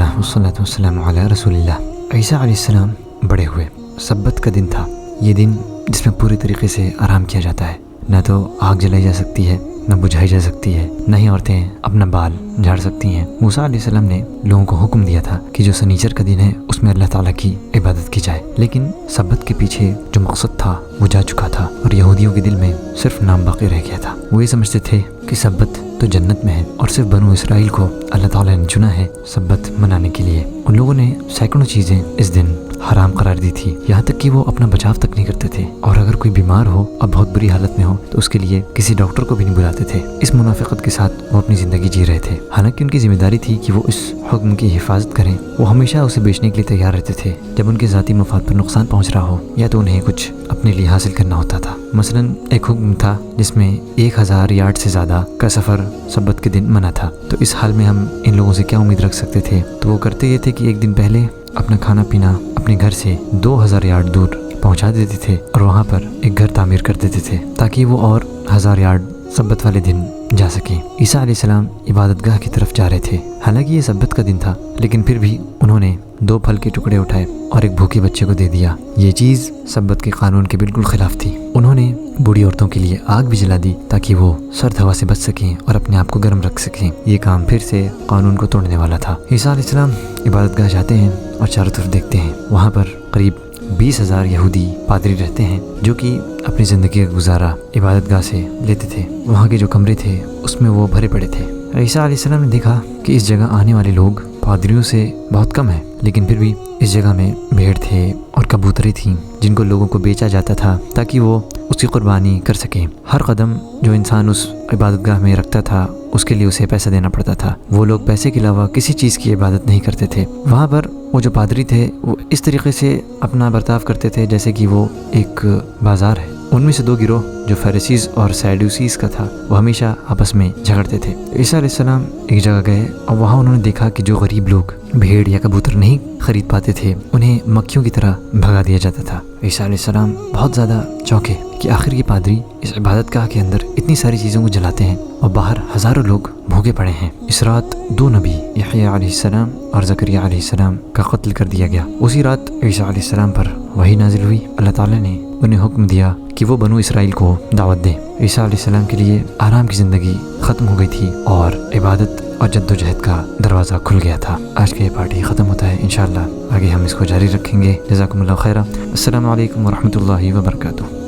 الحمدللہ والصلاۃ والسلام علی رسول اللہ۔ عیسیٰ علیہ السلام بڑے ہوئے، سبت کا دن تھا، یہ دن جس میں پوری طریقے سے آرام کیا جاتا ہے، نہ تو آگ جلائی جا سکتی ہے، نہ بجھائی جا سکتی ہے، نہ ہی عورتیں اپنا بال جھاڑ سکتی ہیں۔ موسیٰ علیہ السلام نے لوگوں کو حکم دیا تھا کہ جو سنیچر کا دن ہے اس میں اللہ تعالیٰ کی عبادت کی جائے، لیکن سبت کے پیچھے جو مقصد تھا وہ جا چکا تھا اور یہودیوں کے دل میں صرف نام باقی رہ گیا تھا۔ وہ یہ سمجھتے تھے کہ سبت تو جنت میں ہے اور صرف بنو اسرائیل کو اللہ تعالیٰ نے چنا ہے سبت منانے کے لیے۔ ان لوگوں نے سینکڑوں چیزیں اس دن حرام قرار دی تھی، یہاں تک کہ وہ اپنا بچاؤ تک نہیں کرتے تھے، اور اگر کوئی بیمار ہو اور بہت بری حالت میں ہو تو اس کے لیے کسی ڈاکٹر کو بھی نہیں بلاتے تھے۔ اس منافقت کے ساتھ وہ اپنی زندگی جی رہے تھے، حالانکہ ان کی ذمہ داری تھی کہ وہ اس حکم کی حفاظت کریں۔ وہ ہمیشہ اسے بیچنے کے لیے تیار رہتے تھے جب ان کے ذاتی مفاد پر نقصان پہنچ رہا ہو یا تو انہیں کچھ اپنے لیے حاصل کرنا ہوتا تھا۔ مثلا ایک حکم تھا جس میں 1000 یارڈ سے زیادہ کا سفر سبت کے دن منع تھا، تو اس حال میں ہم ان لوگوں سے کیا امید رکھ سکتے تھے؟ تو وہ کرتے یہ تھے کہ ایک دن پہلے اپنا کھانا پینا اپنے گھر سے 2000 یارڈ دور پہنچا دیتے تھے اور وہاں پر ایک گھر تعمیر کر دیتے تھے تاکہ وہ اور 1000 یارڈ سبت والے دن جا سکیں۔ عیسیٰ علیہ السلام عبادت گاہ کی طرف جا رہے تھے، حالانکہ یہ سبت کا دن تھا، لیکن پھر بھی انہوں نے 2 پھل کے ٹکڑے اٹھائے اور ایک بھوکے بچے کو دے دیا۔ یہ چیز سبت کے قانون کے بالکل خلاف تھی۔ انہوں نے بوڑھی عورتوں کے لیے آگ بھی جلا دی تاکہ وہ سرد ہوا سے بچ سکیں اور اپنے آپ کو گرم رکھ سکیں۔ یہ کام پھر سے قانون کو توڑنے والا تھا۔ عیسیٰ علیہ السلام عبادت گاہ جاتے ہیں اور چاروں طرف دیکھتے ہیں، وہاں پر قریب 20,000 یہودی پادری رہتے ہیں جو کہ اپنی زندگی کا گزارا عبادت گاہ سے لیتے تھے۔ وہاں کے جو کمرے تھے اس میں وہ بھرے پڑے تھے۔ عیسیٰ علیہ السلام نے دیکھا کہ اس جگہ آنے والے لوگ پادریوں سے بہت کم ہیں، لیکن پھر بھی اس جگہ میں بھیڑ تھے اور کبوتریں تھیں جن کو لوگوں کو بیچا جاتا تھا تاکہ وہ اس کی قربانی کر سکیں۔ ہر قدم جو انسان اس عبادت گاہ میں رکھتا تھا اس کے لیے اسے پیسہ دینا پڑتا تھا۔ وہ لوگ پیسے کے علاوہ کسی چیز کی عبادت نہیں کرتے تھے۔ وہاں پر وہ جو پادری تھے وہ اس طریقے سے اپنا برتاؤ کرتے تھے جیسے کہ وہ ایک بازار ہے۔ ان میں سے 2 گروہ جو فیریسیز اور سیڈوسیز کا تھا وہ ہمیشہ آپس میں جھگڑتے تھے۔ عیسیٰ علیہ السلام ایک جگہ گئے اور وہاں انہوں نے دیکھا کہ جو غریب لوگ بھیڑ یا کبوتر نہیں خرید پاتے تھے انہیں مکھیوں کی طرح بھگا دیا جاتا تھا۔ عیسیٰ علیہ السلام بہت زیادہ چونکے کہ آخر یہ پادری اس عبادت گاہ کے اندر اتنی ساری چیزوں کو جلاتے ہیں اور باہر ہزاروں لوگ بھوکے پڑے ہیں۔ اس رات 2 نبی یحییٰ علیہ السلام اور زکریا علیہ السلام کا قتل کر دیا گیا۔ اسی رات عیسیٰ علیہ السلام پر وحی نازل ہوئی، اللہ تعالیٰ نے انہیں حکم دیا کہ وہ بنو اسرائیل کو دعوت دیں۔ عیسیٰ علیہ السلام کے لیے آرام کی زندگی ختم ہو گئی تھی اور عبادت اور جد و جہد کا دروازہ کھل گیا تھا۔ آج کا یہ پارٹی ختم ہوتا ہے، انشاءاللہ آگے ہم اس کو جاری رکھیں گے۔ جزاکم اللہ خیرہ۔ السلام علیکم ورحمۃ اللہ وبرکاتہ۔